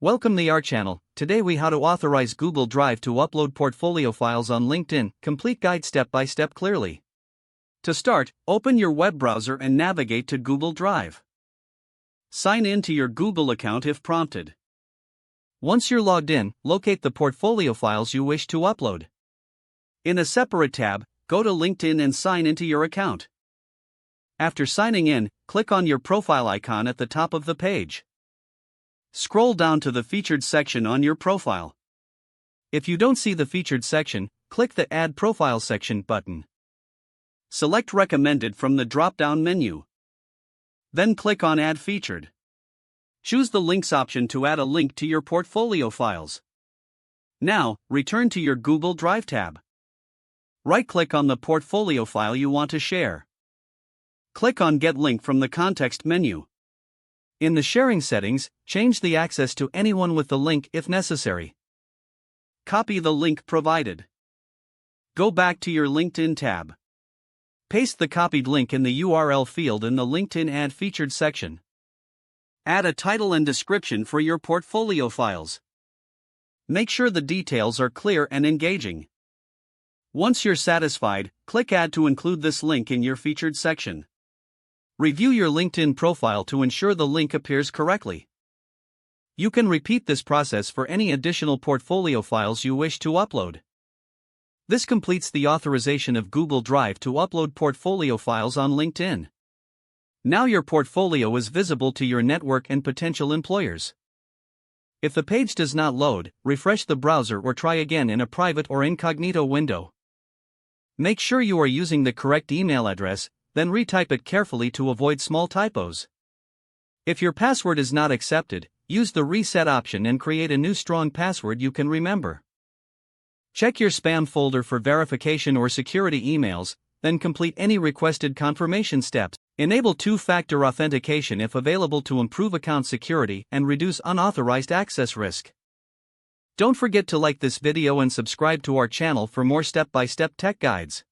Welcome to our channel. Today we how to authorize Google Drive to upload portfolio files on LinkedIn. Complete guide step by step clearly. To start, open your web browser and navigate to Google Drive. Sign in to your Google account if prompted. Once you're logged in, locate the portfolio files you wish to upload. In a separate tab, go to LinkedIn and sign into your account. After signing in, click on your profile icon at the top of the page. Scroll down to the featured section on your profile. If you don't see the featured section, click the Add Profile section button. Select Recommended from the drop-down menu. Then click on Add Featured. Choose the Links option to add a link to your portfolio files. Now, return to your Google Drive tab. Right-click on the portfolio file you want to share. Click on Get Link from the context menu. In the sharing settings, change the access to anyone with the link if necessary. Copy the link provided. Go back to your LinkedIn tab. Paste the copied link in the URL field in the LinkedIn Add Featured section. Add a title and description for your portfolio files. Make sure the details are clear and engaging. Once you're satisfied, click Add to include this link in your featured section. Review your LinkedIn profile to ensure the link appears correctly. You can repeat this process for any additional portfolio files you wish to upload. This completes the authorization of Google Drive to upload portfolio files on LinkedIn. Now your portfolio is visible to your network and potential employers. If the page does not load, refresh the browser or try again in a private or incognito window. Make sure you are using the correct email address, then retype it carefully to avoid small typos. If your password is not accepted, use the reset option and create a new strong password you can remember. Check your spam folder for verification or security emails, then complete any requested confirmation steps. Enable two-factor authentication if available to improve account security and reduce unauthorized access risk. Don't forget to like this video and subscribe to our channel for more step-by-step tech guides.